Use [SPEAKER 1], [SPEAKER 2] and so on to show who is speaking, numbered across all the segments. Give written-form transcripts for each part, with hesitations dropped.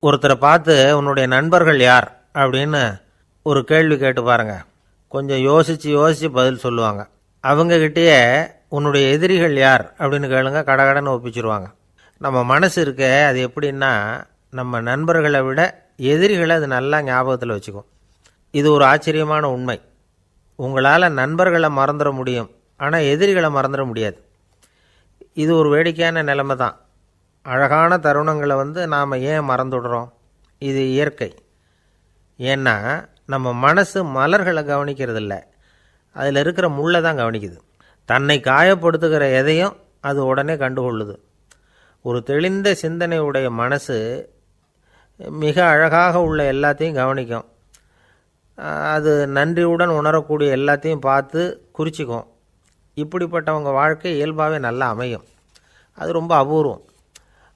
[SPEAKER 1] ஒருத்தரை பார்த்து உன்னுடைய நண்பர்கள் யார் அப்படின்னு ஒரு கேள்வி கேட்டு பாருங்க. கொஞ்சம் யோசித்து பதில் சொல்லுவாங்க. அவங்கக்கிட்டேயே உன்னுடைய எதிரிகள் யார் அப்படின்னு கேளுங்க, கடகடன்னு ஒப்பிச்சிருவாங்க. நம்ம மனசு இருக்க அது எப்படின்னா, நம்ம நண்பர்களை விட எதிரிகளை அது நல்லா ஞாபகத்தில் வச்சுக்கும். இது ஒரு ஆச்சரியமான உண்மை. உங்களால் நண்பர்களை மறந்துட முடியும், ஆனால் எதிரிகளை மறந்துட முடியாது. இது ஒரு வேடிக்கையான நிலைமை தான். அழகான தருணங்களை நாம் ஏன் மறந்துடுறோம்? இது இயற்கை. ஏன்னா நம்ம மனசு மலர்களை கவனிக்கிறதில்ல, அதில் இருக்கிற முள்ளை தான் கவனிக்குது. தன்னை காயப்படுத்துகிற எதையும் அது உடனே கண்டுகொள்ளுது. ஒரு தெளிந்த சிந்தனையுடைய மனசு மிக அழகாக உள்ள எல்லாத்தையும் கவனிக்கும். அது நன்றியுடன் உணரக்கூடிய எல்லாத்தையும் பார்த்து குறிச்சிக்கும். இப்படிப்பட்டவங்க வாழ்க்கை இயல்பாகவே நல்லா அமையும். அது ரொம்ப அபூர்வம்.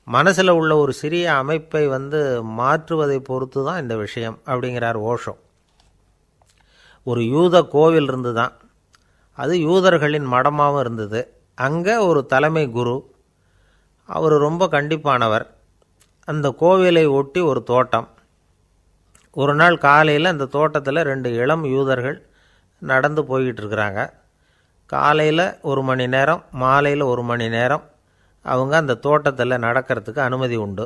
[SPEAKER 1] மனசில் உள்ள ஒரு சிறிய அமைப்பை மாற்றுவதை பொறுத்து தான் இந்த விஷயம் அப்படிங்கிறார் ஓஷோ. ஒரு யூத கோவில் இருந்து தான், அது யூதர்களின் மடமாகவும் இருந்தது. அங்கே ஒரு தலைமை குரு, அவர் ரொம்ப கண்டிப்பானவர். அந்த கோவிலை ஒட்டி ஒரு தோட்டம். ஒரு நாள் காலையில் அந்த தோட்டத்தில் 2 இளம் யூதர்கள் நடந்து போய்கிட்டு இருக்கிறாங்க. காலையில் 1 மணி நேரம், மாலையில் 1 மணி நேரம் அவங்க அந்த தோட்டத்தில் நடக்கிறதுக்கு அனுமதி உண்டு.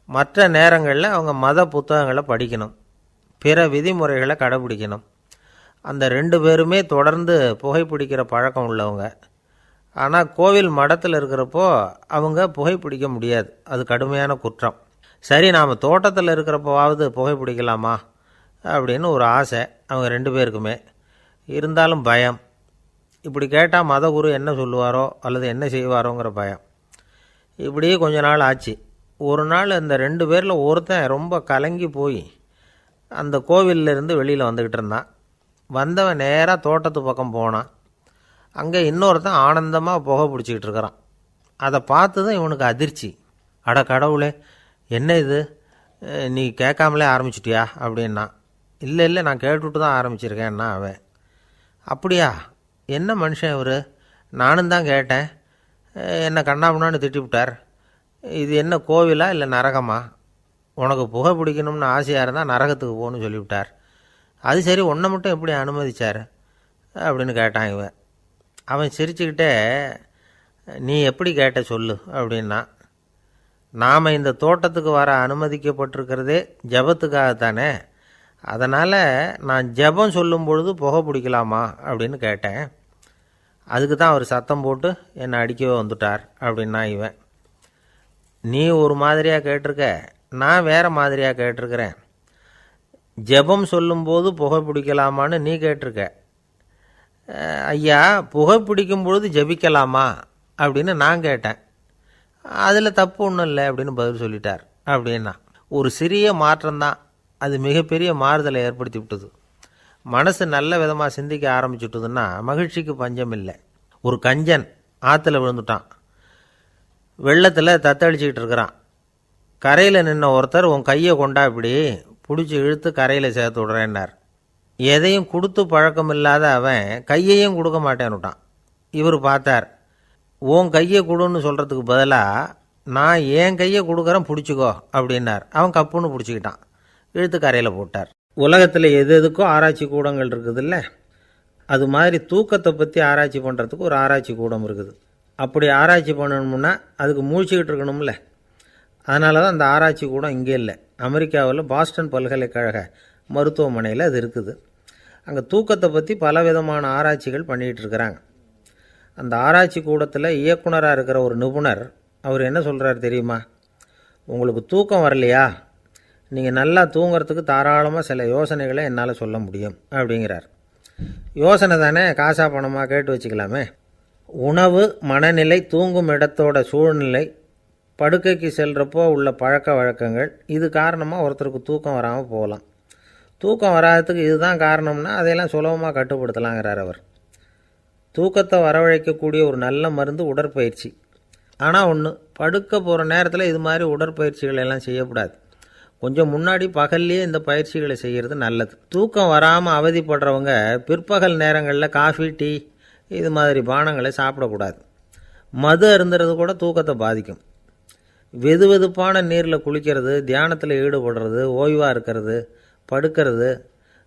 [SPEAKER 1] மற்ற நேரங்களில் அவங்க மத புத்தகங்களை படிக்கணும், பிற விதிமுறைகளை கடைபிடிக்கணும். அந்த 2 பேருமே தொடர்ந்து புகைப்பிடிக்கிற பழக்கம் உள்ளவங்க. ஆனால் கோவில் மடத்தில் இருக்கிறப்போ அவங்க புகைப்பிடிக்க முடியாது, அது கடுமையான குற்றம். சரி, நாம் தோட்டத்தில் இருக்கிறப்போவாவது புகைப்பிடிக்கலாமா அப்படின்னு ஒரு ஆசை அவங்க 2 பேருக்குமே. இருந்தாலும் பயம். இப்படி கேட்டால் மதகுரு என்ன சொல்லுவாரோ அல்லது என்ன செய்வாரோங்கிற பயம். இப்படியே கொஞ்ச நாள் ஆச்சு. ஒரு நாள் இந்த 2 பேரில் ஒருத்தன் ரொம்ப கலங்கி போய் அந்த கோவிலிருந்து வெளியில் வந்துக்கிட்டு இருந்தான். வந்தவன் நேராக தோட்டத்து பக்கம் போனான். அங்கே இன்னொருத்தன் ஆனந்தமாக புகை பிடிச்சிக்கிட்டு இருக்கிறான். அதை பார்த்து தான் இவனுக்கு அதிர்ச்சி. அட கடவுளே, என்ன இது, நீ கேட்காமலே ஆரம்பிச்சிட்டியா அப்படின்னா. இல்லை நான் கேட்டுவிட்டு தான் ஆரம்பிச்சிருக்கேன்னா அவன். அப்படியா, என்ன மனுஷன் இவர், நானும் தான் கேட்டேன், என்ன கண்ணாபுண்ணான்னு திட்டிவிட்டார். இது என்ன கோவிலா இல்லை நரகமா? உனக்கு புகை பிடிக்கணும்னு ஆசையாக இருந்தால் நரகத்துக்கு போகணும்னு சொல்லிவிட்டார். அது சரி, உன்னை மட்டும் எப்படி அனுமதிச்சார் அப்படின்னு கேட்டான் இவன். அவன் சிரிச்சுக்கிட்டே, நீ எப்படி கேட்ட சொல்லு அப்படின்னா. நாம் இந்த தோட்டத்துக்கு வர அனுமதிக்கப்பட்டிருக்கிறதே ஜபத்துக்காகத்தானே, அதனால் நான் ஜபம் சொல்லும் பொழுது புகை பிடிக்கலாமா அப்படின்னு கேட்டேன். அதுக்கு தான் அவர் சத்தம் போட்டு என்னை அடிக்கவே வந்துட்டார் அப்படின்னா இவன். நீ ஒரு மாதிரியாக கேட்டிருக்க, நான் வேறு மாதிரியாக கேட்டிருக்கிறேன். ஜபம் சொல்லும்போது புகை பிடிக்கலாமான்னு நீ கேட்டிருக்க. ஐயா, புகை பிடிக்கும் பொழுது ஜபிக்கலாமா அப்படின்னு நான் கேட்டேன். அதில் தப்பு ஒன்றும் இல்லை அப்படின்னு பதில் சொல்லிட்டார் அப்படின்னா. ஒரு சிறிய மாற்றம்தான் அது மிகப்பெரிய மாறுதலை ஏற்படுத்தி விட்டது. மனசு நல்ல விதமாக சிந்திக்க ஆரம்பிச்சுட்டுதுன்னா மகிழ்ச்சிக்கு பஞ்சம் இல்லை. ஒரு கஞ்சன் ஆற்றுல விழுந்துட்டான். வெள்ளத்தில் தத்தளிச்சிக்கிட்டு இருக்கிறான். கரையில் நின்ன ஒருத்தர், உன் கையை கொண்டா இப்படி பிடிச்சி இழுத்து கரையில் சேர்த்து விடுறேன்னார். எதையும் கொடுத்து பழக்கம் இல்லாத அவன் கையையும் கொடுக்க மாட்டேன்னுட்டான். இவர் பார்த்தார், உன் கையை கொடுன்னு சொல்கிறதுக்கு பதிலாக நான் என் கையை கொடுக்குறேன் பிடிச்சிக்கோ அப்படின்னார். அவன் கப்புன்னு பிடிச்சிக்கிட்டான், இழுத்து கரையில் போட்டார். உலகத்தில் எது எதுக்கோ ஆராய்ச்சி கூடங்கள் இருக்குதுல்ல, அது மாதிரி தூக்கத்தை பற்றி ஆராய்ச்சி பண்ணுறதுக்கு ஒரு ஆராய்ச்சி கூடம் இருக்குது. அப்படி ஆராய்ச்சி பண்ணணும்னா அதுக்கு மூழ்கிக்கிட்டு இருக்கணும்ல. அதனால தான் அந்த ஆராய்ச்சி கூடம் இங்கே இல்லை. அமெரிக்காவில் பாஸ்டன் பல்கலைக்கழக மருத்துவமனையில் அது இருக்குது. அங்கே தூக்கத்தை பற்றி பலவிதமான ஆராய்ச்சிகள் பண்ணிகிட்டு இருக்கிறாங்க. அந்த ஆராய்ச்சி கூடத்தில் இயக்குனராக இருக்கிற ஒரு நிபுணர், அவர் என்ன சொல்கிறார் தெரியுமா? உங்களுக்கு தூக்கம் வரலையா, நீங்கள் நல்லா தூங்கிறதுக்கு தாராளமாக சில யோசனைகளை என்னால் சொல்ல முடியும் அப்படிங்கிறார். யோசனை தானே, காசா பணமாக கேட்டு வச்சுக்கலாமே. உணவு, மனநிலை, தூங்கும் இடத்தோட சூழ்நிலை, படுக்கைக்கு செல்கிறப்போ உள்ள பழக்க வழக்கங்கள், இது காரணமாக ஒருத்தருக்கு தூக்கம் வராமல் போகலாம். தூக்கம் வராததுக்கு இதுதான் காரணம்னா அதையெல்லாம் சுலபமாக கட்டுப்படுத்தலாங்கிறார் அவர். தூக்கத்தை வரவழைக்கக்கூடிய ஒரு நல்ல மருந்து உடற்பயிற்சி. ஆனால் ஒன்று, படுக்க போகிற நேரத்தில் இது மாதிரி உடற்பயிற்சிகள் எல்லாம் செய்யக்கூடாது. கொஞ்சம் முன்னாடி பகல்லையே இந்த பயிற்சிகளை செய்கிறது நல்லது. தூக்கம் வராமல் அவதிப்படுறவங்க பிற்பகல் நேரங்களில் காஃபி, டீ இது மாதிரி பானங்களை சாப்பிடக்கூடாது. மது அருந்துறது கூட தூக்கத்தை பாதிக்கும். வெது வெதுப்பான நீரில் குளிக்கிறது, தியானத்தில் ஈடுபடுறது, ஓய்வாக இருக்கிறது, படுக்கிறது,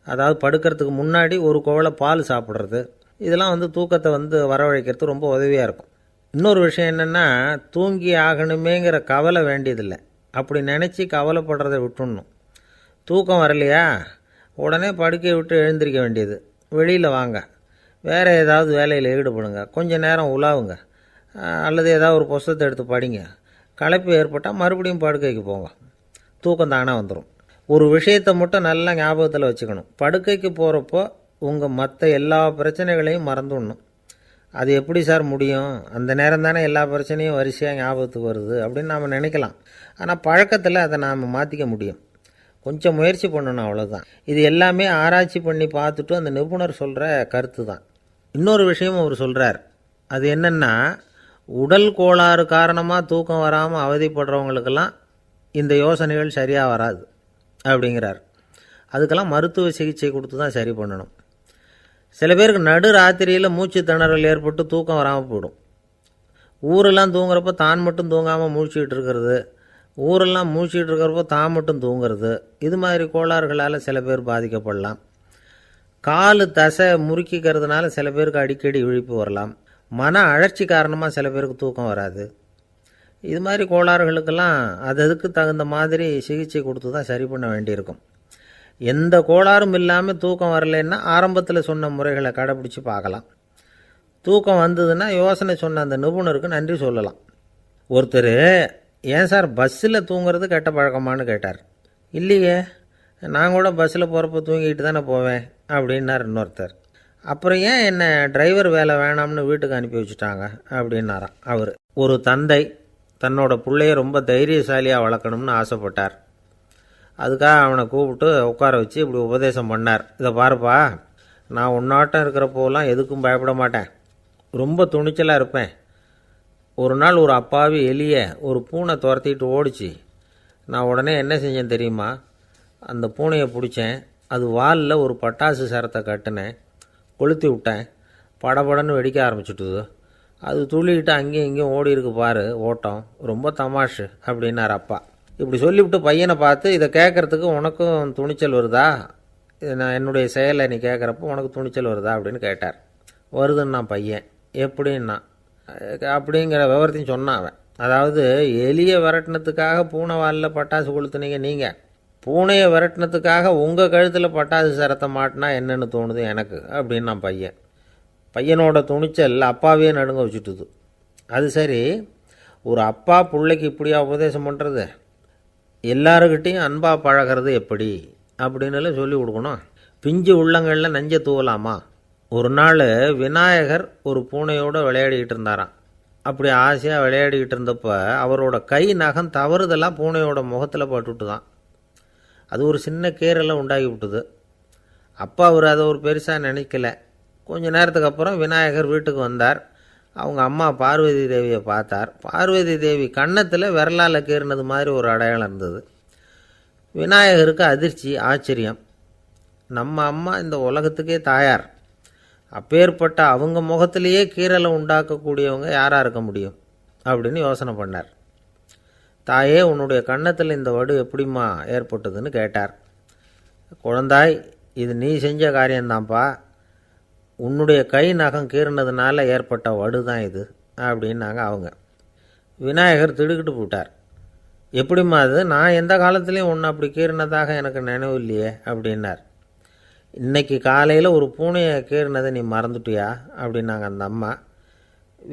[SPEAKER 1] அதாவது படுக்கிறதுக்கு முன்னாடி ஒரு குவளை பால் சாப்பிட்றது, இதெல்லாம் தூக்கத்தை வரவழைக்கிறது ரொம்ப உதவியாக இருக்கும். இன்னொரு விஷயம் என்னென்னா, தூங்கி ஆகணுமேங்கிற கவலை வேண்டியதில்லை. அப்படி நினச்சி கவலைப்படுறதை விட்டுடணும். தூக்கம் வரலையா, உடனே படுக்கையை விட்டு எழுந்திருக்க வேண்டியது. வெளியில் வாங்க, வேறு ஏதாவது வேலையில் ஈடுபடுங்க, கொஞ்சம் நேரம் உலாவுங்க, அல்லது ஏதாவது ஒரு புஸ்தகத்தை எடுத்து படிங்க. களைப்பு ஏற்பட்டால் மறுபடியும் படுக்கைக்கு போங்க. தூக்கம் தானே வந்துடும். ஒரு விஷயத்தை மட்டும் நல்லா ஞாபகத்தில் வச்சுக்கணும். படுக்கைக்கு போகிறப்போ உங்கள் மற்ற எல்லா பிரச்சனைகளையும் மறந்துடணும். அது எப்படி சார் முடியும்? அந்த நேரம் தானே எல்லா பிரச்சனையும் வரிசையாக ஞாபகத்துக்கு வருது அப்படின்னு நாம் நினைக்கலாம். ஆனால் பழக்கத்தில் அதை நாம் மாற்றிக்க முடியும். கொஞ்சம் முயற்சி பண்ணணும், அவ்வளோதான். இது எல்லாமே ஆராய்ச்சி பண்ணி பார்த்துட்டு அந்த நிபுணர் சொல்கிற கருத்து தான். இன்னொரு விஷயமும் அவர் சொல்கிறார். அது என்னென்னா, உடல் கோளாறு காரணமாக தூக்கம் வராமல் அவதிப்படுறவங்களுக்கெல்லாம் இந்த யோசனைகள் சரியாக வராது அப்படிங்கிறார். அதுக்கெல்லாம் மருத்துவ சிகிச்சை கொடுத்து தான் சரி பண்ணணும். சில பேருக்கு நடு ராத்திரியில் மூச்சு திணறல் ஏற்பட்டு தூக்கம் வராமல் போயிடும். ஊரெல்லாம் தூங்குறப்போ தான் மட்டும் தூங்காமல் மூழ்கிட்டு இருக்கிறது, ஊரெல்லாம் மூழ்கிட்டு இருக்கிறப்போ தான் மட்டும் தூங்குறது, இது மாதிரி கோளாறுகளால் சில பேர் பாதிக்கப்படலாம். காலு தசை முறுக்கிக்கிறதுனால சில பேருக்கு அடிக்கடி விழிப்பு வரலாம். மன அழற்சி காரணமாக சில பேருக்கு தூக்கம் வராது. இது மாதிரி கோளாறுகளுக்கெல்லாம் அதுக்கு தகுந்த மாதிரி சிகிச்சை கொடுத்து தான் சரி பண்ண வேண்டியிருக்கும். எந்த கோளாறும் இல்லாமல் தூக்கம் வரலைன்னா ஆரம்பத்தில் சொன்ன முறைகளை கடைப்பிடிச்சு பார்க்கலாம். தூக்கம் வந்ததுன்னா யோசனை சொன்ன அந்த நிபுணருக்கு நன்றி சொல்லலாம். ஒருத்தர், ஏன் சார் பஸ்ஸில் தூங்குறது கெட்ட பழக்கமானு கேட்டார். இல்லையே, நான் கூட பஸ்ஸில் போகிறப்ப தூங்கிட்டு தானே போவேன் அப்படின்னார் இன்னொருத்தர். அப்புறம் ஏன் என்ன டிரைவர் வேலை வேணாம்னு வீட்டுக்கு அனுப்பி வச்சுட்டாங்க அப்படின்னாராம் அவர். ஒரு தந்தை தன்னோட பிள்ளைய ரொம்ப தைரியசாலியாக வளர்க்கணும்னு ஆசைப்பட்டார். அதுக்காக அவனை கூப்பிட்டு உட்கார வச்சு இப்படி உபதேசம் பண்ணார். இதை பாருப்பா, நான் உன்னாட்டம் இருக்கிறப்போலாம் எதுக்கும் பயப்பட மாட்டேன், ரொம்ப துணிச்சலாக இருப்பேன். ஒரு நாள் ஒரு அப்பாவி எலியை ஒரு பூனை துரத்திட்டு ஓடிச்சு. நான் உடனே என்ன செஞ்சேன் தெரியுமா? அந்த பூனையை பிடிச்சேன், அது வாலில் ஒரு பட்டாசு சரத்தை கட்டினேன், கொளுத்தி விட்டேன், படபடன்னு வெடிக்க ஆரம்பிச்சுட்டுது. அது துள்ளிக்கிட்டு அங்கேயும் இங்கேயும் ஓடி இருக்கு பாரு ஓட்டம், ரொம்ப தமாஷு அப்படின்னார் அப்பா. இப்படி சொல்லிவிட்டு பையனை பார்த்து, இதை கேட்குறதுக்கு உனக்கும் துணிச்சல் வருதா? நான் என்னுடைய செயலை நீ கேட்குறப்போ உனக்கு துணிச்சல் வருதா அப்படின்னு கேட்டார். வருதுன்னா பையன். எப்படின்னா அப்படிங்கிற விவரத்தையும் சொன்னான் அவன். அதாவது, எலியை விரட்டினத்துக்காக பூனை வாலில் பட்டாசு கொளுத்துனீங்க நீங்கள், பூனையை விரட்டினத்துக்காக உங்கள் கழுத்தில் பட்டாசு சரத்தை மாட்டினா என்னென்னு தோணுது எனக்கு அப்படின்னு நான் பையன். பையனோட துணிச்சல் அப்பாவே நடுங்க வச்சுட்டுது. அது சரி, ஒரு அப்பா பிள்ளைக்கு இப்படியா உபதேசம் பண்ணுறது? எல்லாருக்கிட்டையும் அன்பாக பழகிறது எப்படி அப்படின்னு சொல்லி கொடுக்கணும். பிஞ்சு உள்ளங்களில் நஞ்சை தூவலாமா? ஒரு நாள் விநாயகர் ஒரு பூனையோடு விளையாடிக்கிட்டு இருந்தாராம். அப்படி ஆசையாக விளையாடிக்கிட்டு இருந்தப்போ அவரோட கை நகம் தவறுதெல்லாம் பூனையோட முகத்தில் பட்டுட்டு தான். அது ஒரு சின்ன கீறலை உண்டாகி விட்டுது. அப்பா அவர் அதை ஒரு பெருசாக நினைக்கல. கொஞ்ச நேரத்துக்கு அப்புறம் விநாயகர் வீட்டுக்கு வந்தார். அவங்க அம்மா பார்வதி தேவியை பார்த்தார். பார்வதி தேவி கன்னத்தில் விரலால் கீறினது மாதிரி ஒரு அடையாளம் இருந்தது. விநாயகருக்கு அதிர்ச்சி, ஆச்சரியம். நம்ம அம்மா இந்த உலகத்துக்கே தாயார், அப்பேற்பட்ட அவங்க முகத்திலேயே கீறலை உண்டாக்கக்கூடியவங்க யாராக இருக்க முடியும் அப்படின்னு யோசனை பண்ணார். தாயே, உன்னுடைய கன்னத்தில் இந்த வடு எப்படிம்மா ஏற்பட்டதுன்னு கேட்டார். குழந்தாய், இது நீ செஞ்ச காரியம்தான்ப்பா, உன்னுடைய கை நகம் கீறினதுனால ஏற்பட்ட வடு தான் இது அப்படின்னாங்க அவங்க. விநாயகர் திடுக்கிட்டு போட்டார். எப்படிம்மா அது? நான் எந்த காலத்துலேயும் ஒன்று அப்படி கீறினதாக எனக்கு நினைவு இல்லையே அப்படின்னார். இன்னைக்கு காலையில் ஒரு பூனையை கீறினதை நீ மறந்துட்டியா அப்படின்னாங்க அந்த அம்மா.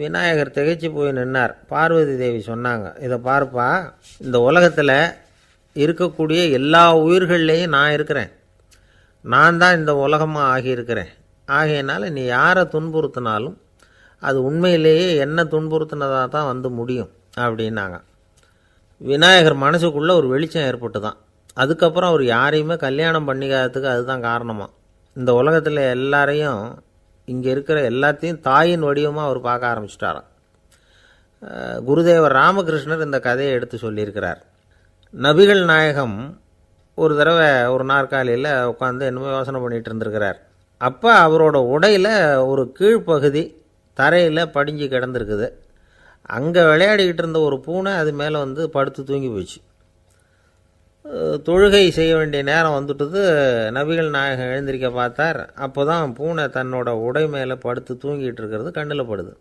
[SPEAKER 1] விநாயகர் திகைச்சு போய் நின்னார். பார்வதி தேவி சொன்னாங்க, இதை பார்ப்பா, இந்த உலகத்தில் இருக்கக்கூடிய எல்லா உயிர்கள்லேயும் நான் இருக்கிறேன், நான் தான் இந்த உலகமாக ஆகியிருக்கிறேன். ஆகையினால நீ யாரை துன்புறுத்தினாலும் அது உண்மையிலேயே என்ன துன்புறுத்தினதாக தான் முடியும் அப்படின்னாங்க. விநாயகர் மனசுக்குள்ளே ஒரு வெளிச்சம் ஏற்பட்டு தான். அதுக்கப்புறம் அவர் யாரையுமே கல்யாணம் பண்ணிக்காததுக்கு அதுதான் காரணமாக. இந்த உலகத்தில் எல்லாரையும், இங்கே இருக்கிற எல்லாத்தையும் தாயின் வடிவமாக அவர் பார்க்க ஆரம்பிச்சிட்டாராம். குருதேவர் ராமகிருஷ்ணர் இந்த கதையை எடுத்து சொல்லியிருக்கிறார். நபிகள் நாயகம் ஒரு தடவை ஒரு நாற்காலியில் உட்காந்து என்னமோ யோசனை பண்ணிகிட்டு இருந்திருக்கிறார். அப்போ அவரோட உடையில் ஒரு கீழ்ப்பகுதி தரையில் படிஞ்சு கிடந்திருக்குது. அங்கே விளையாடிக்கிட்டு இருந்த ஒரு பூனை அது மேலே வந்து படுத்து தூங்கி போச்சு. தொழுகை செய்ய வேண்டிய நேரம் வந்துட்டது. நபிகள் நாயகம் எழுந்திருக்க பார்த்தார். அப்போ தான் பூனை தன்னோட உடை மேலே படுத்து தூங்கிட்டு இருக்கிறது கண்ணில் படுது.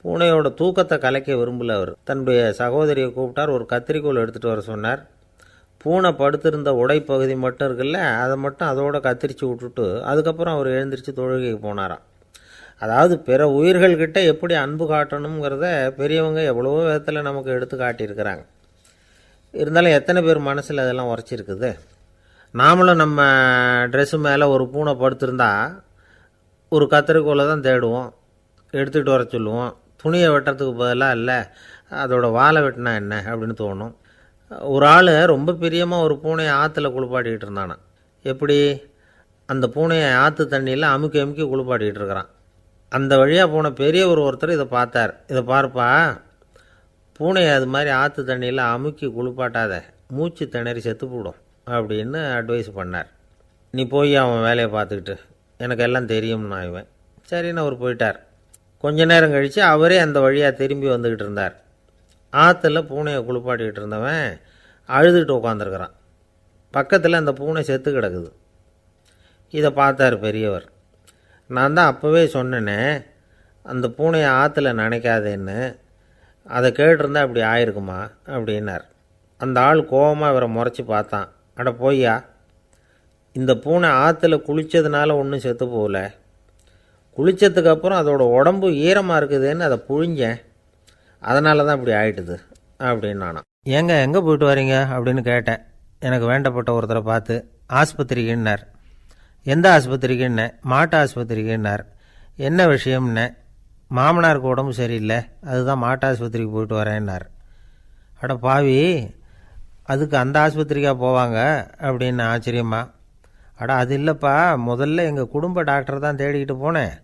[SPEAKER 1] பூனையோட தூக்கத்தை கலைக்க விரும்பல அவர். தன்னுடைய சகோதரியை கூப்பிட்டார். ஒரு கத்திரிக்கோல் எடுத்துகிட்டு வர சொன்னார். பூனை படுத்திருந்த உடைப்பகுதி மட்டும் இருக்குல்ல, அதை மட்டும் அதோட கத்திரிச்சு விட்டுட்டு அதுக்கப்புறம் அவர் எழுந்திரிச்சு தொழுகைக்கு போனாராம். அதாவது பிற உயிர்கள்கிட்ட எப்படி அன்பு காட்டணுங்கிறத பெரியவங்க எவ்வளவோ விதத்தில் நமக்கு எடுத்து காட்டியிருக்கிறாங்க. இருந்தாலும் எத்தனை பேர் மனசில் அதெல்லாம் உரைச்சிருக்குது. நாமளும் நம்ம ட்ரெஸ்ஸு மேலே ஒரு பூனை படுத்திருந்தா ஒரு கத்திரிக்கோலை தான் தேடுவோம், எடுத்துகிட்டு வர சொல்லுவோம். துணியை வெட்டுறதுக்கு பதிலாக இல்லை அதோட வாழை வெட்டினா என்ன அப்படின்னு தோணும். ஒரு ஆள் ரொம்ப பிரியமாக ஒரு பூனையை ஆற்றுல குளிப்பாட்டிக்கிட்டு இருந்தானா. எப்படி? அந்த பூனையை ஆற்று தண்ணியில் அமுக்கி அமுக்கி குளிப்பாட்டிக்கிட்டு இருக்கிறான். அந்த வழியாக போன பெரியவர் ஒருத்தர் இதை பார்த்தார். இதை பார்ப்பா, பூனையை அது மாதிரி ஆற்று தண்ணியில் அமுக்கி குளிப்பாட்டாத, மூச்சு திணறி செத்து போடும் அப்படின்னு அட்வைஸ் பண்ணார். நீ போய் அவன் வேலையை பார்த்துக்கிட்டு, எனக்கு எல்லாம் தெரியும்னா இவன். சரின்னு அவர் போயிட்டார். கொஞ்ச நேரம் கழித்து அவரே அந்த வழியாக திரும்பி வந்துக்கிட்டு இருந்தார். ஆற்றுல பூனையை குளிப்பாட்டிக்கிட்டு இருந்தவன் அழுதுகிட்டு உட்காந்துருக்கிறான். பக்கத்தில் அந்த பூனை செத்து கிடக்குது. இதை பார்த்தார் பெரியவர். நான் தான் அப்போவே சொன்னேனே அந்த பூனையை ஆற்றுல நினைக்காதேன்னு, அதை கேட்டிருந்தா அப்படி ஆயிருக்குமா அப்படின்னார். அந்த ஆள் கோபமாக இவரை முறைச்சி பார்த்தான். அட போய்யா, இந்த பூனை ஆற்றுல குளித்ததுனால ஒன்றும் செத்து போகல, குளித்ததுக்கு அப்புறம் அதோட உடம்பு ஈரமாக இருக்குதுன்னு அதை புழிஞ்சேன், அதனால தான் இப்படி ஆயிட்டுது அப்படின்னு நானா. ஏங்க எங்கே போயிட்டு வரீங்க அப்படின்னு கேட்டேன். எனக்கு வேண்டப்பட்ட ஒருத்தரை பார்த்து. ஆஸ்பத்திரிக்குன்னார். எந்த ஆஸ்பத்திரிக்குன்னே? மாட்டு ஆஸ்பத்திரிக்குன்னார். என்ன விஷயம்னே? மாமனாருக்கு உடம்பு சரியில்லை, அதுதான் மாட்டு ஆஸ்பத்திரிக்கு போயிட்டு வரேன்னார். அட பாவி, அதுக்கு அந்த ஆஸ்பத்திரிக்காக போவாங்க அப்படின்னு ஆச்சரியமா. அட அது இல்லைப்பா, முதல்ல எங்கள் குடும்ப டாக்டர் தான் தேடிக்கிட்டு போனேன்.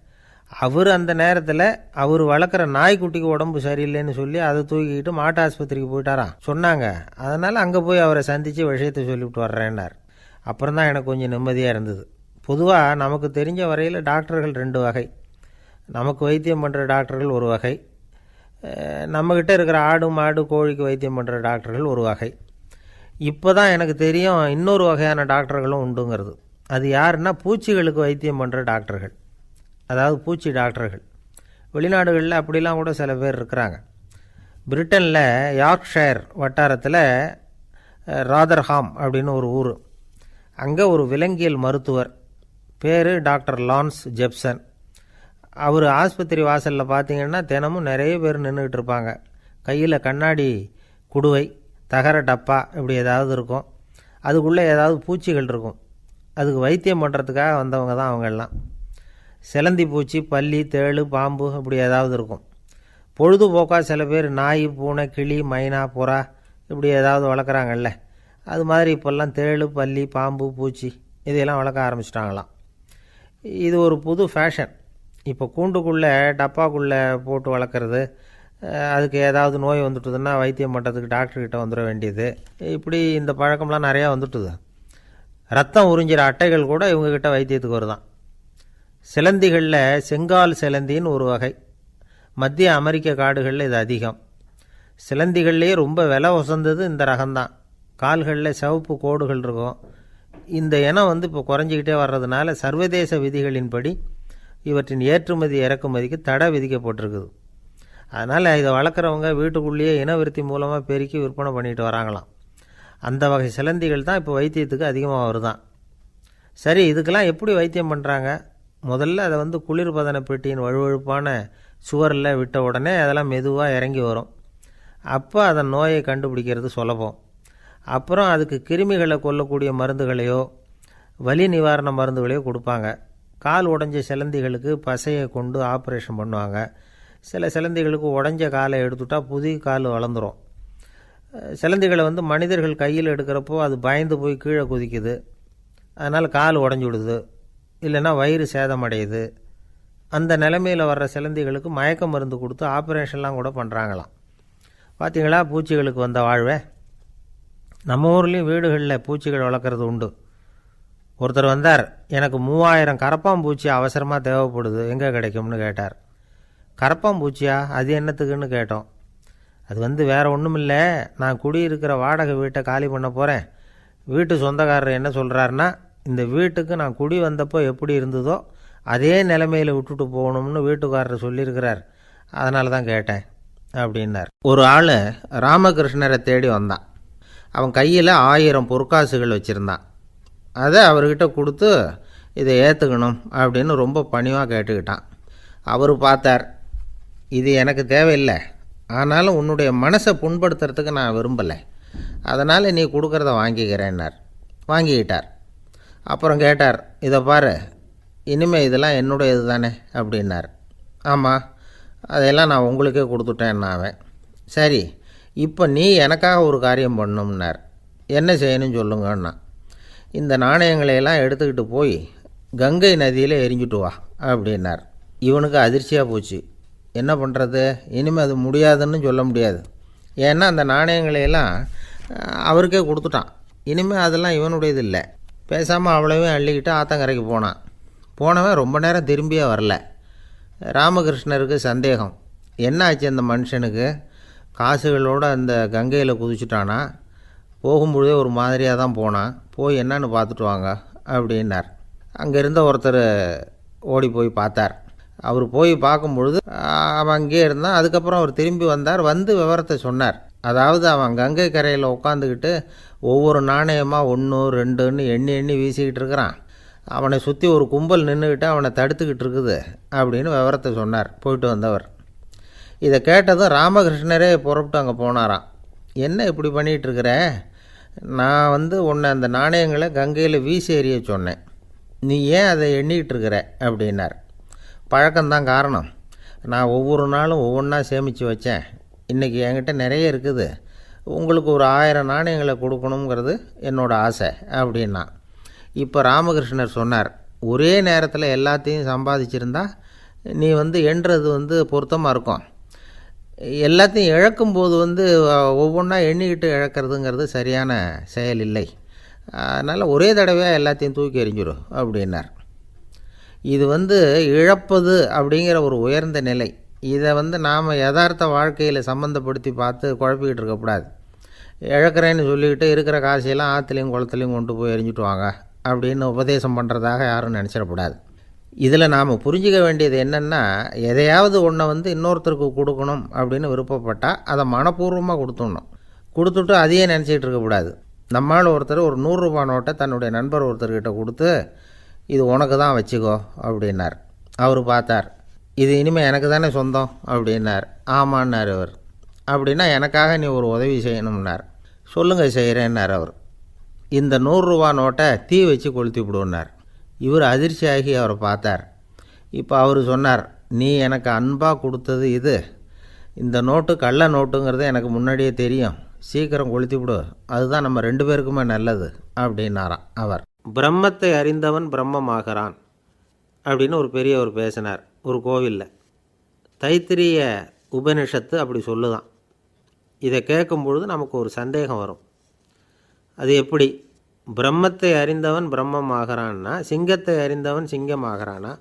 [SPEAKER 1] அவர் அந்த நேரத்தில் அவர் வளர்க்குற நாய்க்குட்டிக்கு உடம்பு சரியில்லைன்னு சொல்லி அதை தூக்கிக்கிட்டு மாட்டு ஆஸ்பத்திரிக்கு போயிட்டாராம் சொன்னாங்க. அதனால் அங்கே போய் அவரை சந்தித்து விஷயத்தை சொல்லிவிட்டு வர்றேன்னார். அப்புறம் தான் எனக்கு கொஞ்சம் நிம்மதியாக இருந்தது. பொதுவாக நமக்கு தெரிஞ்ச வரையில் டாக்டர்கள் 2 வகை. நமக்கு வைத்தியம் பண்ணுற டாக்டர்கள் ஒரு வகை, நம்மக்கிட்ட இருக்கிற ஆடு மாடு கோழிக்கு வைத்தியம் பண்ணுற டாக்டர்கள் ஒரு வகை. இப்போ தான் எனக்கு தெரியும் இன்னொரு வகையான டாக்டர்களும் உண்டுங்கிறது. அது யாருன்னா பூச்சிகளுக்கு வைத்தியம் பண்ணுற டாக்டர்கள், அதாவது பூச்சி டாக்டர்கள். வெளிநாடுகளில் அப்படிலாம் கூட சில பேர் இருக்கிறாங்க. பிரிட்டனில் யார்க்ஷயர் வட்டாரத்தில் ராதர்ஹாம் அப்படின்னு ஒரு ஊர். அங்கே ஒரு விலங்கியல் மருத்துவர், பேர் டாக்டர் லான்ஸ் ஜெப்சன். அவர் ஆஸ்பத்திரி வாசலில் பார்த்தீங்கன்னா தினமும் நிறைய பேர் நின்றுக்கிட்டு இருப்பாங்க. கையில் கண்ணாடி குடுவை, தகர டப்பா இப்படி ஏதாவது இருக்கும். அதுக்குள்ளே ஏதாவது பூச்சிகள் இருக்கும். அதுக்கு வைத்தியம் பண்ணுறதுக்காக வந்தவங்க தான் அவங்கெல்லாம். சிலந்தி பூச்சி, பல்லி, தேளு, பாம்பு இப்படி ஏதாவது இருக்கும். பொழுதுபோக்காக சில பேர் நாய், பூனை, கிளி, மைனா, புறா இப்படி ஏதாவது வளர்க்குறாங்கல்ல, அது மாதிரி இப்போல்லாம் தேளு, பல்லி, பாம்பு, பூச்சி இதையெல்லாம் வளர்க்க ஆரம்பிச்சிட்டாங்களாம். இது ஒரு புது ஃபேஷன். இப்போ கூண்டுக்குள்ளே டப்பாக்குள்ளே போட்டு வளர்க்குறது, அதுக்கு ஏதாவது நோய் வந்துட்டுதுன்னா வைத்தியம் பண்ணுறதுக்கு டாக்டர்கிட்ட வந்துட வேண்டியது, இப்படி இந்த பழக்கம்லாம் நிறையா வந்துட்டுது. ரத்தம் உறிஞ்சிற அட்டைகள் கூட இவங்ககிட்ட வைத்தியத்துக்கு வருதான். சிலந்திகளில் செங்கால் சிலந்தின்னு ஒரு வகை. மத்திய அமெரிக்க காடுகளில் இது அதிகம். சிலந்திகள்லேயே ரொம்ப விலை உசந்தது இந்த ரகம்தான். கால்களில் சிவப்பு கோடுகள் இருக்கும். இந்த இனம் இப்போ குறைஞ்சிக்கிட்டே வர்றதுனால சர்வதேச விதிகளின்படி இவற்றின் ஏற்றுமதி இறக்குமதிக்கு தடை விதிக்கப்பட்டிருக்குது. அதனால் இதை வளர்க்குறவங்க வீட்டுக்குள்ளேயே இனவிருத்தி மூலமாக பெருக்கி விற்பனை பண்ணிட்டு வராங்களாம். அந்த வகை சிலந்திகள் தான் இப்போ வைத்தியத்துக்கு அதிகமாக வருதான். சரி, இதுக்கெல்லாம் எப்படி வைத்தியம் பண்ணுறாங்க? முதல்ல அதை குளிர்பதன பெட்டியின் வழுவழுப்பான சுவரில் விட்ட உடனே அதெல்லாம் மெதுவாக இறங்கி வரும். அப்போ அதன் நோயை கண்டுபிடிக்கிறது சுலபம். அப்புறம் அதுக்கு கிருமிகளை கொல்லக்கூடிய மருந்துகளையோ வலி நிவாரண மருந்துகளையோ கொடுப்பாங்க. கால் உடைஞ்ச சிலந்திகளுக்கு பசையை கொண்டு ஆப்ரேஷன் பண்ணுவாங்க. சில சிலந்திகளுக்கு உடைஞ்ச காலை எடுத்துட்டா புதிய கால் வளர்ந்துடும். சிலந்திகளை மனிதர்கள் கையில் எடுக்கிறப்போ அது பயந்து போய் கீழே குதிக்குது. அதனால் கால் உடஞ்சி விடுது, இல்லைன்னா வயிறு சேதமடையுது. அந்த நிலைமையில் வர்ற சிலந்திகளுக்கு மயக்க மருந்து கொடுத்து ஆப்ரேஷன்லாம் கூட பண்ணுறாங்களாம். பார்த்தீங்களா பூச்சிகளுக்கு வந்த வாழ்வே. நம்ம ஊர்லேயும் வீடுகளில் பூச்சிகள் வளர்க்குறது உண்டு. ஒருத்தர் வந்தார், எனக்கு 3000 கரப்பாம்பூச்சி அவசரமாக தேவைப்படுது, எங்கே கிடைக்கும்னு கேட்டார். கரப்பாம்பூச்சியா, அது என்னத்துக்குன்னு கேட்டோம். அது வேறு ஒன்றும் இல்லை, நான் குடியிருக்கிற வாடகை வீட்டை காலி பண்ண போகிறேன். வீட்டு சொந்தக்காரர் என்ன சொல்கிறாருன்னா, இந்த வீட்டுக்கு நான் குடி வந்தப்போ எப்படி இருந்ததோ அதே நிலைமையில் விட்டுட்டு போகணும்னு வீட்டுக்காரர் சொல்லியிருக்கிறார், அதனால தான் கேட்டேன் அப்படின்னார். ஒரு ஆள் ராமகிருஷ்ணரை தேடி வந்தான். அவன் கையில் 1000 பொற்காசுகள் வச்சுருந்தான். அதை அவர்கிட்ட கொடுத்து இதை ஏற்றுக்கணும் அப்படின்னு ரொம்ப பணிவாக கேட்டுக்கிட்டான். அவர் பார்த்தார், இது எனக்கு தேவையில்லை, ஆனாலும் உன்னுடைய மனசை புண்படுத்துறதுக்கு நான் விரும்பலை, அதனால் நீ கொடுக்குறத வாங்கிக்கிறேன்னார். வாங்கிக்கிட்டார். அப்புறம் கேட்டார், இதை பாரு, இனிமேல் இதெல்லாம் என்னுடைய இது தானே அப்படின்னார். ஆமாம், அதையெல்லாம் நான் உங்களுக்கே கொடுத்துட்டேன் அவன். சரி, இப்போ நீ எனக்காக ஒரு காரியம் பண்ணணும்னார். என்ன செய்யணும்னு சொல்லுங்கன்னா, இந்த நாணயங்களையெல்லாம் எடுத்துக்கிட்டு போய் கங்கை நதியில் எரிஞ்சுட்டு வா அப்படின்னார். இவனுக்கு அதிர்ச்சியாக போச்சு. என்ன பண்ணுறது, இனிமேல் அது முடியாதுன்னு சொல்ல முடியாது. ஏன்னா அந்த நாணயங்களையெல்லாம் அவருக்கே கொடுத்துட்டான். இனிமேல் அதெல்லாம் இவனுடையது இல்லை. பேசாமல் அவ்வளவையும் அள்ளிக்கிட்டு ஆத்தங்கரைக்கு போனான். போனவன் ரொம்ப நேரம் திரும்பியே வரல. ராமகிருஷ்ணருக்கு சந்தேகம், என்ன ஆச்சு அந்த மனுஷனுக்கு, காசுகளோடு அந்த கங்கையில் குதிச்சுட்டானா, போகும்பொழுதே ஒரு மாதிரியாக தான் போனான், போய் என்னன்னு பார்த்துட்டு வாங்க அப்படின்னார். அங்கே இருந்த ஒருத்தர் ஓடி போய் பார்த்தார். அவர் போய் பார்க்கும்பொழுது அவன் அங்கேயே இருந்தான். அதுக்கப்புறம் அவர் திரும்பி வந்தார். வந்து விவரத்தை சொன்னார். அதாவது அவன் கங்கை கரையில் உட்காந்துக்கிட்டு ஒவ்வொரு நாணயமாக 1 2ன்னு எண்ணி எண்ணி வீசிக்கிட்டு இருக்கிறான். அவனை சுற்றி ஒரு கும்பல் நின்றுக்கிட்டு அவனை தடுத்துக்கிட்டு இருக்குது அப்படின்னு விவரத்தை சொன்னார் போயிட்டு வந்தவர். இதை கேட்டதும் ராமகிருஷ்ணரே புறப்பட்டு அங்கே போனாராம். என்ன இப்படி பண்ணிகிட்ருக்கிற, நான் உன்னை அந்த நாணயங்களை கங்கையில் வீசி எறிய சொன்னேன், நீ ஏன் அதை எண்ணிக்கிட்டு இருக்கிற அப்படின்னார். பழக்கம்தான் காரணம், நான் ஒவ்வொரு நாளும் ஒவ்வொன்றா சேமித்து வச்சேன். இன்றைக்கி என்கிட்ட நிறைய இருக்குது, உங்களுக்கு ஒரு 1000 நாணயங்களை கொடுக்கணுங்கிறது என்னோடய ஆசை அப்படின்னா. இப்போ ராமகிருஷ்ணர் சொன்னார், ஒரே நேரத்தில் எல்லாத்தையும் சம்பாதிச்சிருந்தா நீ எண்ணுறது பொருத்தமாக இருக்கும். எல்லாத்தையும் இழக்கும்போது ஒவ்வொன்றா எண்ணிக்கிட்டு இழக்கிறதுங்கிறது சரியான செயல் இல்லை. அதனால் ஒரே தடவையாக எல்லாத்தையும் தூக்கி எறிஞ்சிடும் அப்படின்னார். இது இழப்பது அப்படிங்கிற ஒரு உயர்ந்த நிலை. இதை நாம் யதார்த்த வாழ்க்கையில் சம்மந்தப்படுத்தி பார்த்து குழப்பிக்கிட்டு இருக்கக்கூடாது. இழக்கிறேன்னு சொல்லிக்கிட்டு இருக்கிற காசையெல்லாம் ஆற்றுலையும் குளத்துலையும் கொண்டு போய் எரிஞ்சிட்டு வாங்க அப்படின்னு உபதேசம் பண்ணுறதாக யாரும் நினச்சிடக்கூடாது. இதில் நாம் புரிஞ்சிக்க வேண்டியது என்னென்னா, எதையாவது ஒன்றை இன்னொருத்தருக்கு கொடுக்கணும் அப்படின்னு விருப்பப்பட்டால் அதை மனப்பூர்வமாக கொடுத்துடணும். கொடுத்துட்டு அதையே நினச்சிக்கிட்டு இருக்கக்கூடாது. நம்மால் ஒருத்தர் ஒரு 100 ரூபா நோட்டை தன்னுடைய நண்பர் ஒருத்தர்கிட்ட கொடுத்து, இது உனக்கு தான் வச்சுக்கோ அப்படின்னார். அவர் பார்த்தார், இது இனிமேல் எனக்கு தானே சொந்தம் அப்படின்னார். ஆமான்னார் அவர். அப்படின்னா எனக்காக நீ ஒரு உதவி செய்யணும்னார். சொல்லுங்கள் செய்கிறேன்னார் அவர். இந்த 100 ரூபா நோட்டை தீ வச்சு கொளுத்தி விடுன்னார். இவர் அதிர்ச்சியாகி அவரை பார்த்தார். இப்போ அவர் சொன்னார், நீ எனக்கு அன்பாக கொடுத்தது இது, இந்த நோட்டு கள்ள நோட்டுங்கிறது எனக்கு முன்னாடியே தெரியும், சீக்கிரம் கொளுத்தி விடு, அதுதான் நம்ம 2 பேருக்குமே நல்லது அப்படின்னாராம் அவர். பிரம்மத்தை அறிந்தவன் பிரம்மமாகிறான் அப்படின்னு ஒரு பெரியவர் பேசினார் ஒரு கோவிலில். தைத்திரிய உபனிஷத்து அப்படி சொல்லுதான். இதை கேட்கும் பொழுது நமக்கு ஒரு சந்தேகம் வரும். அது எப்படி, பிரம்மத்தை அறிந்தவன் பிரம்மம் ஆகிறான்னா, சிங்கத்தை அறிந்தவன் சிங்கம் ஆகிறானா,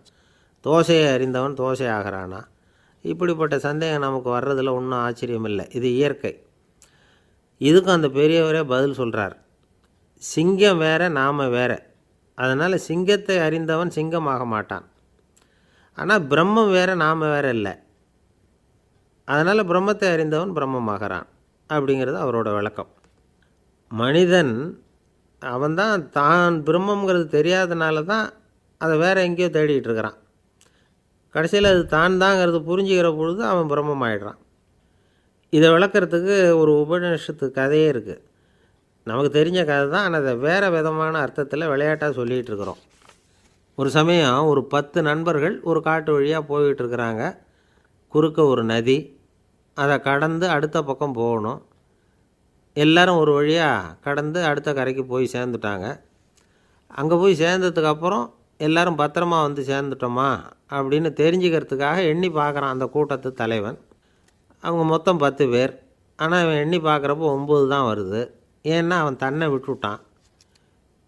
[SPEAKER 1] தோசையை அறிந்தவன் தோசை ஆகிறானா? இப்படிப்பட்ட சந்தேகம் நமக்கு வர்றதில் ஒன்றும் ஆச்சரியம் இல்லை, இது இயற்கை. இதுக்கும் அந்த பெரியவரே பதில் சொல்கிறார். சிங்கம் வேற, நாம் வேற. அதனால் சிங்கத்தை அறிந்தவன் சிங்கமாக மாட்டான். ஆனால் பிரம்மம் வேறு, நாம் வேறு இல்லை. அதனால் பிரம்மத்தை அறிந்தவன் பிரம்மமாகறான் அப்படிங்கிறது அவரோட விளக்கம். மனிதன் அவன்தான் தான் பிரம்மங்கிறது தெரியாதனால தான் அதை வேறு எங்கேயோ தேடிகிட்டு இருக்கிறான். கடைசியில் அது தான் தாங்கிறது புரிஞ்சுக்கிற பொழுது அவன் பிரம்மம் ஆகிடுறான். இதை விளக்கிறதுக்கு ஒரு உபநிஷத்து கதையே இருக்குது. நமக்கு தெரிஞ்ச கதை தான், ஆனால் அதை வேறு விதமான அர்த்தத்தில் விளையாட்டாக சொல்லிகிட்டு இருக்கிறோம். ஒரு சமயம் ஒரு 10 நண்பர்கள் ஒரு காட்டு வழியாக போய்கிட்டு இருக்கிறாங்க. குறுக்க ஒரு நதி, அதை கடந்து அடுத்த பக்கம் போகணும். எல்லோரும் ஒரு வழியாக கடந்து அடுத்த கரைக்கு போய் சேர்ந்துட்டாங்க. அங்கே போய் சேர்ந்ததுக்கப்புறம் எல்லோரும் பத்திரமா சேர்ந்துட்டோமா அப்படின்னு தெரிஞ்சுக்கிறதுக்காக எண்ணி பார்க்குறான் அந்த கூட்டத்து தலைவன். அவங்க மொத்தம் 10 பேர். ஆனால் அவன் எண்ணி பார்க்குறப்போ 9 தான் வருது. ஏன்னா அவன் தன்னை விட்டுவிட்டான்.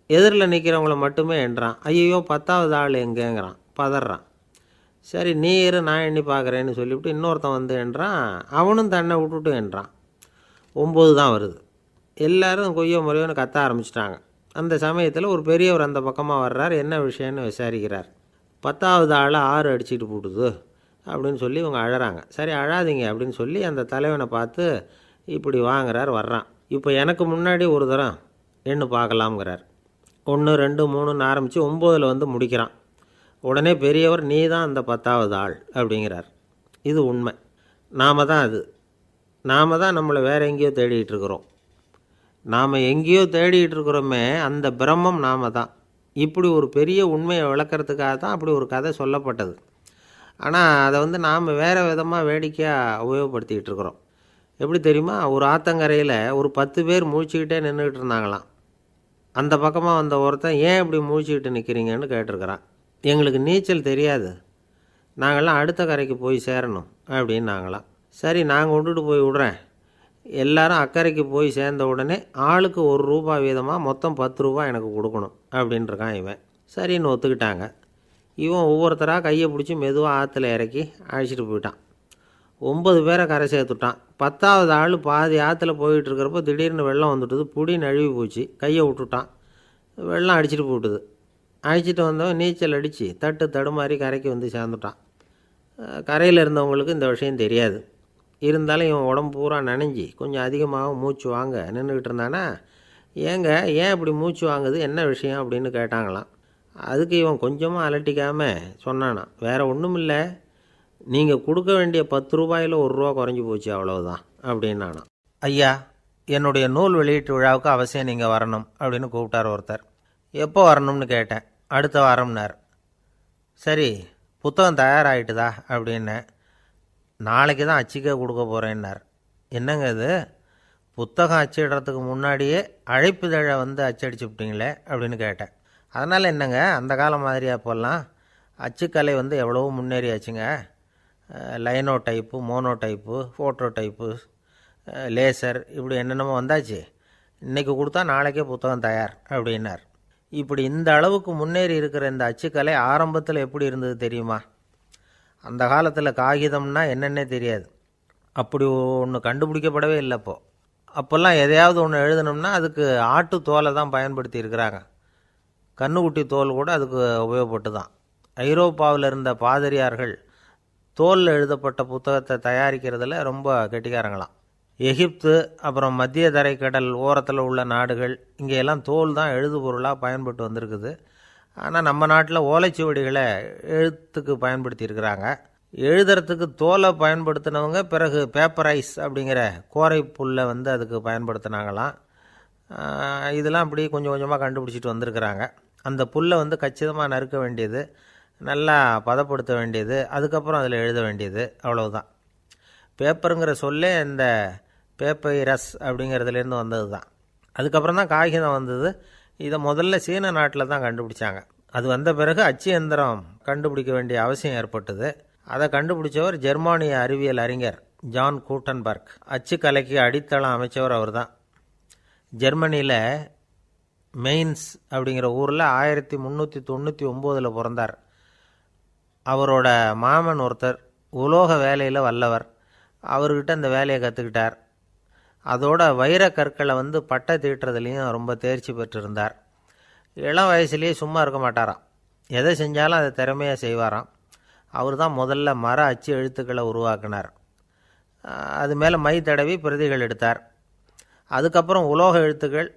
[SPEAKER 1] எதிரில் நிற்கிறவங்கள மட்டுமே எண்ணுறான். ஐயோ 10வது ஆள் எங்கேங்கிறான், பதறான். சரி நீ இரு நான் எண்ணி பார்க்குறேன்னு சொல்லிவிட்டு இன்னொருத்தன் வந்து என்றான். அவனும் தன்னை விட்டுட்டு என்றான். 9 தான் வருது. எல்லோரும் கொய்யோ முறையோன்னு கத்த ஆரம்பிச்சிட்டாங்க. அந்த சமயத்தில் ஒரு பெரியவர் அந்த பக்கமாக வர்றார். என்ன விஷயம்னு விசாரிக்கிறார். 10வது ஆள் 6 அடிச்சுட்டு போட்டுது அப்படின்னு சொல்லி இவங்க அழறாங்க. சரி அழாதீங்க அப்படின்னு சொல்லி அந்த தலைவனை பார்த்து இப்படி வாங்குறார். வர்றான். இப்போ எனக்கு முன்னாடி ஒரு தரம் எண்ணு பார்க்கலாம்ங்கிறார். 1 2 3ன்னு ஆரம்பித்து 9ல் வந்து முடிக்கிறான். உடனே பெரியவர் நீ தான் அந்த 10வது ஆள் அப்படிங்கிறார். இது உண்மை. நாம் தான் நம்மளை வேறு எங்கேயோ தேடிகிட்டு இருக்கிறோம். நாம் எங்கேயோ தேடிகிட்டு இருக்கிறோமே அந்த பிரம்மம் நாம் தான். இப்படி ஒரு பெரிய உண்மையை விளக்கிறதுக்காக தான் அப்படி ஒரு கதை சொல்லப்பட்டது. ஆனால் அதை வந்து நாம் வேறு விதமாக வேடிக்கையாக உபயோகப்படுத்திக்கிட்டு இருக்கிறோம். எப்படி தெரியுமா? ஒரு ஆத்தங்கரையில் ஒரு 10 பேர் முழிச்சுக்கிட்டே நின்றுக்கிட்டு இருந்தாங்களாம். அந்த பக்கமாக வந்த ஒருத்தன் ஏன் இப்படி முழிச்சுக்கிட்டு நிற்கிறீங்கன்னு கேட்டிருக்கிறான். எங்களுக்கு நீச்சல் தெரியாது, நாங்கள்லாம் அடுத்த கரைக்கு போய் சேரணும் அப்படின்னு நாங்களாம். சரி நான் கொண்டுட்டு போய் விடுறேன். எல்லாரும் அக்கறைக்கு போய் சேர்ந்த உடனே ஆளுக்கு ₹1 வீதமாக மொத்தம் ₹10 எனக்கு கொடுக்கணும் அப்படின்ட்டுருக்கான் இவன். சரின்னு ஒத்துக்கிட்டாங்க. இவன் ஒவ்வொருத்தராக கையை பிடிச்சி மெதுவாக ஆற்றுல இறக்கி அழைச்சிட்டு போயிட்டான். 9 பேரை கரை சேர்த்துட்டான். 10வது ஆள் பாதி ஆற்றுல போயிட்டு இருக்கிறப்போ திடீர்னு வெள்ளம் வந்துட்டுது. புடி நழுவி போச்சு. கையை விட்டுட்டான். வெள்ளம் அடிச்சிட்டு போட்டுது. அழைச்சிட்டு வந்தவன் நீச்சல் அடித்து தடுமாறி கரைக்கு வந்து சேர்ந்துட்டான். கரையில் இருந்தவங்களுக்கு இந்த விஷயம் தெரியாது. இருந்தாலும் இவன் உடம்பு பூரா நனைஞ்சி கொஞ்சம் அதிகமாக மூச்சு வாங்க நின்றுக்கிட்டு இருந்தானா, ஏன் இப்படி மூச்சு வாங்குது, என்ன விஷயம் அப்படின்னு கேட்டாங்களாம். அதுக்கு இவன் கொஞ்சமாக அலட்டிக்காமல் சொன்னானா, வேறு ஒன்றும் இல்லை, நீங்கள் கொடுக்க வேண்டிய ₹10 ₹1 குறைஞ்சி போச்சு அவ்வளவுதான் அப்படின்னானா. ஐயா, என்னுடைய நூல் வெளியீட்டு விழாவுக்கு அவசியம் நீங்கள் வரணும் அப்படின்னு கூப்பிட்டார் ஒருத்தர். எப்போ வரணும்னு கேட்டேன். அடுத்த வாரம்னார். சரி புத்தகம் தயாராகிட்டுதா அப்படின்னேன். நாளைக்கு தான் அச்சிக்க கொடுக்க போகிறேன்னார். என்னங்க இது, புத்தகம் அச்சிடுறதுக்கு முன்னாடியே அழைப்புதழை வந்து அச்சடிச்சு விட்டீங்களே அப்படின்னு கேட்டேன். அதனால் என்னங்க, அந்த காலம் மாதிரியா போடலாம், அச்சுக்கலை வந்து எவ்வளவோ முன்னேறியாச்சுங்க. லைனோ type, mono type, photo type, laser, இப்படி என்னென்னமோ வந்தாச்சு. இன்றைக்கி கொடுத்தா நாளைக்கே புத்தகம் தயார் அப்படின்னார். இப்படி இந்த அளவுக்கு முன்னேறி இருக்கிற இந்த அச்சுக்கலை ஆரம்பத்தில் எப்படி இருந்தது தெரியுமா? அந்த காலத்தில் காகிதம்னா என்னென்னே தெரியாது. அப்படி ஒன்று கண்டுபிடிக்கப்படவே இல்லை. அப்போல்லாம் எதையாவது ஒன்று எழுதணும்னா அதுக்கு ஆட்டு தோலை தான் பயன்படுத்தி இருக்கிறாங்க. கண்ணுக்குட்டி தோல் கூட அதுக்கு உபயோகப்பட்டு தான். ஐரோப்பாவில் இருந்த பாதிரியார்கள் தோலில் எழுதப்பட்ட புத்தகத்தை தயாரிக்கிறதுல ரொம்ப கெட்டிக்காரங்களாம். எகிப்து, அப்புறம் மத்திய தரைக்கடல் ஓரத்தில் உள்ள நாடுகள், இங்கெல்லாம் தோல் தான் எழுதுபொருளாக பயன்பட்டு வந்திருக்குது. ஆனால் நம்ம நாட்டில் ஓலைச்சுவடிகளை எழுத்துக்கு பயன்படுத்தியிருக்கிறாங்க. எழுதுறதுக்கு தோலை பயன்படுத்தினவங்க பிறகு பேப்பரைஸ் அப்படிங்கிற கோரை புல்லை வந்து அதுக்கு பயன்படுத்தினாங்களாம். இதெல்லாம் அப்படி கொஞ்சம் கொஞ்சமாக கண்டுபிடிச்சிட்டு வந்திருக்கிறாங்க. அந்த புல்லை வந்து கச்சிதமாக நறுக்க வேண்டியது, நல்லா பதப்படுத்த வேண்டியது, அதுக்கப்புறம் அதில் எழுத வேண்டியது, அவ்வளவுதான். பேப்பருங்கிற சொல்லே இந்த பேப்பைரஸ் அப்படிங்கிறதுலேருந்து வந்தது தான். அதுக்கப்புறம் தான் காகிதம் வந்தது. இதை முதல்ல சீன நாட்டில் தான் கண்டுபிடிச்சாங்க. அது வந்த பிறகு அச்சு எந்திரம் கண்டுபிடிக்க வேண்டிய அவசியம் ஏற்பட்டது. அதை கண்டுபிடிச்சவர் ஜெர்மானிய அறிவியல் அறிஞர் ஜான் கூட்டன்பர்க். அச்சு கலைக்கு அடித்தளம் அமைச்சவர் அவர் தான். ஜெர்மனியில் மெயின்ஸ் அப்படிங்கிற ஊரில் 1399 பிறந்தார். அவரோட மாமன் ஒருத்தர் உலோக வேலையில் வல்லவர். அவர்கிட்ட அந்த வேலையை கற்றுக்கிட்டார். அதோட வைரக்கற்களை வந்து பட்டை தீட்டுறதுலேயும் ரொம்ப தேர்ச்சி பெற்றிருந்தார். இளம் வயசுலேயே சும்மா இருக்க மாட்டாராம். எதை செஞ்சாலும் அதை திறமையாக செய்வாராம். அவர் தான் முதல்ல மர அச்சு எழுத்துக்களை உருவாக்கினார். அது மேலே மை தடவி பிரதிகள் எடுத்தார். அதுக்கப்புறம் உலோக எழுத்துக்கள்,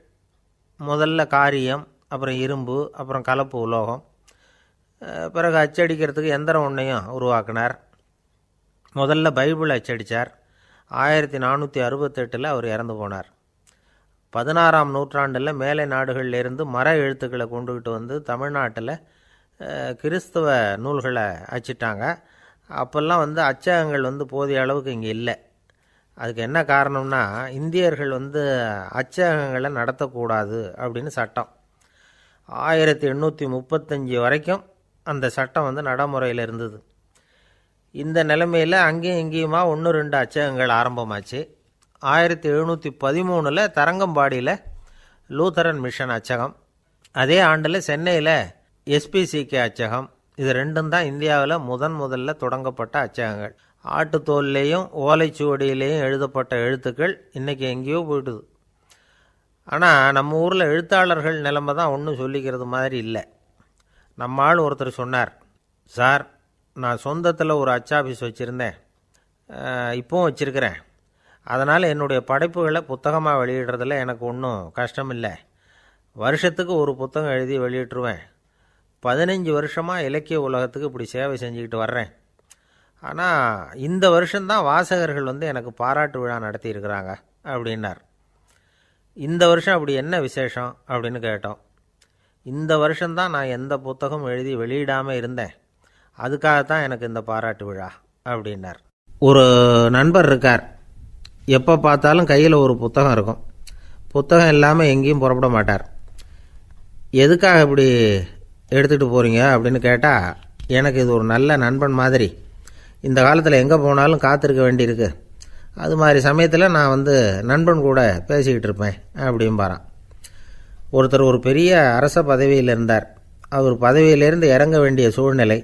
[SPEAKER 1] முதல்ல காரியம், அப்புறம் இரும்பு, அப்புறம் கலப்பு உலோகம், பிறகு அச்சடிக்கிறதுக்கு எந்திரம் ஒன்றையும் உருவாக்கினார். முதல்ல பைபிள் அச்சடித்தார். 1468 அவர் இறந்து போனார். 16ஆம் நூற்றாண்டில் மேலை நாடுகளிலிருந்து மர எழுத்துக்களை கொண்டுகிட்டு வந்து தமிழ்நாட்டில் கிறிஸ்தவ நூல்களை அச்சிட்டாங்க. அப்போல்லாம் வந்து அச்சகங்கள் வந்து போதிய அளவுக்கு இங்கே இல்லை. அதுக்கு என்ன காரணம்னா, இந்தியர்கள் வந்து அச்சகங்களை நடத்தக்கூடாது அப்படின்னு சட்டம். 1835 வரைக்கும் அந்த சட்டம் வந்து நடைமுறையில் இருந்தது. இந்த நிலைமையில் அங்கேயும் இங்கேயுமா 1-2 அச்சகங்கள் ஆரம்பமாச்சு. 1713 தரங்கம்பாடியில் லூத்தரன் மிஷன் அச்சகம், அதே ஆண்டில் சென்னையில் SPCK அச்சகம், இது ரெண்டும் தான் இந்தியாவில் முதல்ல தொடங்கப்பட்ட அச்சகங்கள். ஆட்டுத்தோல்லையும் ஓலைச்சுவடியிலையும் எழுதப்பட்ட எழுத்துக்கள் இன்றைக்கி எங்கேயோ போயிட்டுது. ஆனால் நம்ம ஊரில் எழுத்தாளர்கள் நிலைமை தான் ஒன்றும் சொல்லிக்கிறது மாதிரி இல்லை. நம்ம ஆள் ஒருத்தர் சொன்னார், சார் நான் சொந்தத்தில் ஒரு அச்சாபீஸ் வச்சுருந்தேன், இப்போவும் வச்சுருக்கிறேன். அதனால் என்னுடைய படைப்புகளை புத்தகமாக வெளியிடுறதில் எனக்கு ஒன்றும் கஷ்டம் இல்லை. வருஷத்துக்கு ஒரு புத்தகம் எழுதி வெளியிட்டுருவேன். 15 வருஷமாக இலக்கிய உலகத்துக்கு இப்படி சேவை செஞ்சுக்கிட்டு வர்றேன். ஆனால் இந்த வருஷம்தான் வாசகர்கள் எனக்கு பாராட்டு விழா நடத்தியிருக்கிறாங்க அப்படின்னார். இந்த வருஷம் அப்படி என்ன விசேஷம் அப்படின்னு கேட்டோம். இந்த வருஷம்தான் நான் எந்த புத்தகம் எழுதி வெளியிடாமல் இருந்தேன், அதுக்காகத்தான் எனக்கு இந்த பாராட்டு விழா அப்படின்னார். ஒரு நண்பர் இருக்கார், எப்போ பார்த்தாலும் கையில் ஒரு புத்தகம் இருக்கும். புத்தகம் இல்லாமல் எங்கேயும் புறப்பட மாட்டார். எதுக்காக இப்படி எடுத்துகிட்டு போகிறீங்க அப்படின்னு கேட்டால், எனக்கு இது ஒரு நல்ல நண்பன் மாதிரி, இந்த காலத்தில் எங்கே போனாலும் காத்திருக்க வேண்டியிருக்கு, அது மாதிரி சமயத்தில் நான் நண்பன் கூட பேசிக்கிட்டு இருப்பேன் அப்படிம்பாரான். ஒருத்தர் ஒரு பெரிய அரச பதவியில் இருந்தார். அவர் பதவியிலேருந்து இறங்க வேண்டிய சூழ்நிலை.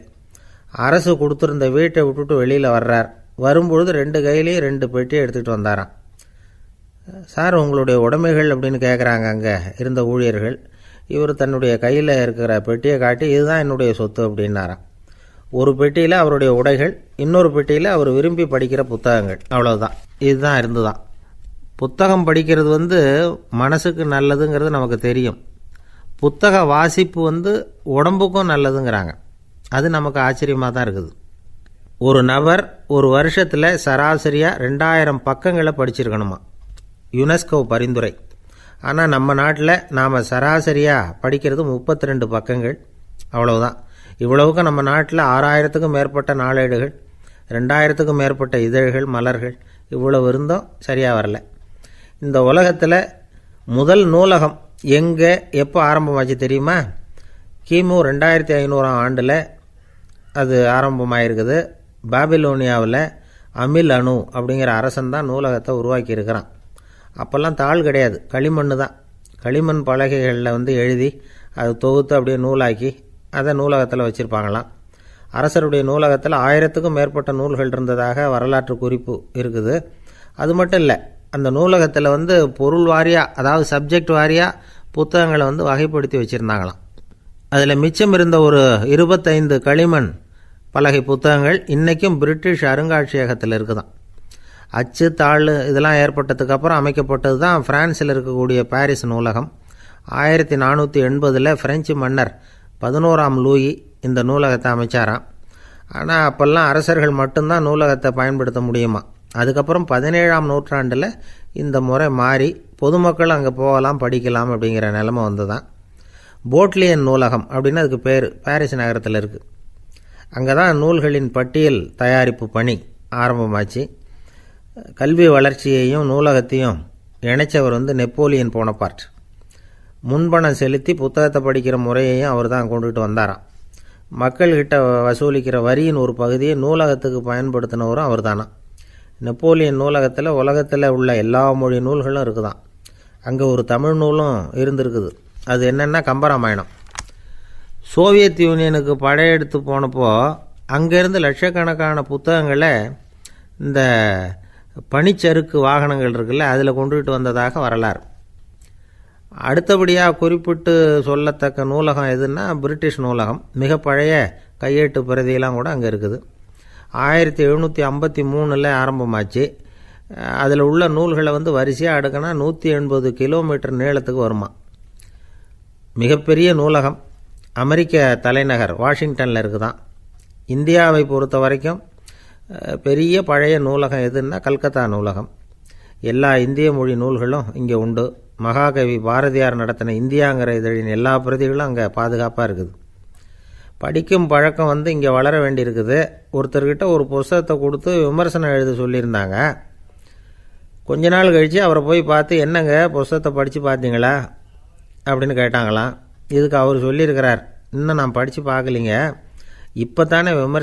[SPEAKER 1] அரசு கொடுத்துருந்த வீட்டை விட்டுட்டு வெளியில் வர்றார். வரும்பொழுது 2 கையிலையும் 2 பெட்டியை எடுத்துகிட்டு வந்தாராம். சார் உங்களுடைய உடைமைகள் அப்படின்னு கேட்குறாங்க அங்கே இருந்த ஊழியர்கள். இவர் தன்னுடைய கையில் இருக்கிற பெட்டியை காட்டி, இதுதான் என்னுடைய சொத்து அப்படின்னாராம். ஒரு பெட்டியில் அவருடைய உடைகள், இன்னொரு பெட்டியில் அவர் விரும்பி படிக்கிற புத்தகங்கள், அவ்வளோதான். இதுதான் இருந்துதான். புத்தகம் படிக்கிறது மனசுக்கு நல்லதுங்கிறது நமக்கு தெரியும். புத்தக வாசிப்பு உடம்புக்கும் நல்லதுங்கிறாங்க. அது நமக்கு ஆச்சரியமாக தான் இருக்குது. ஒரு நபர் ஒரு வருஷத்தில் சராசரியாக 2000 பக்கங்களை படிச்சிருக்கணுமா, யுனெஸ்கோ பரிந்துரை. ஆனால் நம்ம நாட்டில் நாம் சராசரியாக படிக்கிறது 32 பக்கங்கள், அவ்வளவுதான். இவ்வளவுக்கு நம்ம நாட்டில் 6000த்துக்கும் மேற்பட்ட நாளேடுகள், 2000த்துக்கும் மேற்பட்ட இதழ்கள், மலர்கள், இவ்வளவு இருந்தும் சரியாக வரல. இந்த உலகத்தில் முதல் நூலகம் எங்கே எப்போ ஆரம்பமாச்சு தெரியுமா? கிமு 2500ஆம் ஆண்டில் அது ஆரம்பமாயிருக்குது. பாபிலோனியாவில் அமில் அணு அப்படிங்கிற அரசன் தான் நூலகத்தை உருவாக்கியிருக்கிறான். அப்போல்லாம் தாள் கிடையாது, களிமண் தான். களிமண் பலகைகளில் எழுதி அது தொகுத்து அப்படியே நூலாக்கி அதை நூலகத்தில் வச்சுருப்பாங்களாம். அரசருடைய நூலகத்தில் 1000த்துக்கும் மேற்பட்ட நூல்கள் இருந்ததாக வரலாற்று குறிப்பு இருக்குது. அது மட்டும் இல்லை, அந்த நூலகத்தில் பொருள் வாரியாக, அதாவது சப்ஜெக்ட் வாரியாக புத்தகங்களை வகைப்படுத்தி வச்சுருந்தாங்களாம். அதில் மிச்சம் இருந்த ஒரு 25 களிமண் பலகை புத்தகங்கள் இன்றைக்கும் பிரிட்டிஷ் அருங்காட்சியகத்தில் இருக்குதான். அச்சு தாள் இதெல்லாம் ஏற்பட்டதுக்கப்புறம் அமைக்கப்பட்டது தான் பிரான்சில் இருக்கக்கூடிய பாரிஸ் நூலகம். 1480 பிரெஞ்சு மன்னர் 11ஆம் லூயி இந்த நூலகத்தை அமைச்சாராம். ஆனால் அப்போல்லாம் அரசர்கள் மட்டும்தான் நூலகத்தை பயன்படுத்த முடியுமா. அதுக்கப்புறம் 17ஆம் நூற்றாண்டில் இந்த முறை மாறி பொதுமக்கள் அங்கே போகலாம், படிக்கலாம் அப்படிங்கிற நிலைமை தான். போட்லியன் நூலகம் அப்படின்னு அதுக்கு பேர், பாரிஸ் நகரத்தில் இருக்குது. அங்கே தான் நூல்களின் பட்டியல் தயாரிப்பு பணி ஆரம்பமாச்சு. கல்வி வளர்ச்சியையும் நூலகத்தையும் இணைச்சவர் நெப்போலியன் போனபார்ட். முன்பணம் செலுத்தி புத்தகத்தை படிக்கிற முறையையும் அவர் தான் கொண்டுகிட்டு வந்தாராம். மக்கள்கிட்ட வசூலிக்கிற வரியின் ஒரு பகுதியை நூலகத்துக்கு பயன்படுத்தினவரும் அவர் தானா. நெப்போலியன் நூலகத்தில் உலகத்தில் உள்ள எல்லா மொழி நூல்களும் இருக்குதான். அங்கே ஒரு தமிழ் நூலும் இருந்திருக்குது. அது என்னென்னா கம்பராமாயணம். சோவியத் யூனியனுக்கு படையெடுத்து போனப்போ அங்கேருந்து லட்சக்கணக்கான புத்தகங்களை இந்த பனிச்சறுக்கு வாகனங்கள் இருக்குல்ல, அதில் கொண்டுகிட்டு வந்ததாக வரலாறு. அடுத்தபடியாக குறிப்பிட்டு சொல்லத்தக்க நூலகம் எதுன்னா பிரிட்டிஷ் நூலகம். மிக பழைய கையெழுத்து பிரதியெல்லாம் கூட அங்கே இருக்குது. 1753 ஆரம்பமாச்சு. அதில் உள்ள நூல்களை வரிசையாக அடுக்கினா 180 கிலோமீட்டர் நீளத்துக்கு வருமா. மிகப்பெரிய நூலகம் அமெரிக்க தலைநகர் வாஷிங்டனில் இருக்குதான். இந்தியாவை பொறுத்த வரைக்கும் பெரிய பழைய நூலகம் எதுன்னா கல்கத்தா நூலகம். எல்லா இந்திய மொழி நூல்களும் இங்கே உண்டு. மகாகவி பாரதியார் நடத்தின இந்தியாங்கிற இதழின் எல்லா பிரதிகளும் அங்கே பாதுகாப்பாக இருக்குது. படிக்கும் பழக்கம் இங்கே வளர வேண்டியிருக்குது. ஒருத்தர்கிட்ட ஒரு புஸ்தகத்தை கொடுத்து விமர்சனம் எழுத சொல்லியிருந்தாங்க. கொஞ்ச நாள் கழித்து அவரை போய் பார்த்து, என்னங்க புஸ்தகத்தை படித்து பார்த்தீங்களா அப்படின்னு கேட்டாங்களாம். இதுக்கு அவர் சொல்லியிருக்கிறார், இன்னும் நான் படித்து பார்க்கலிங்க, இப்போ தானே விமர்சனம்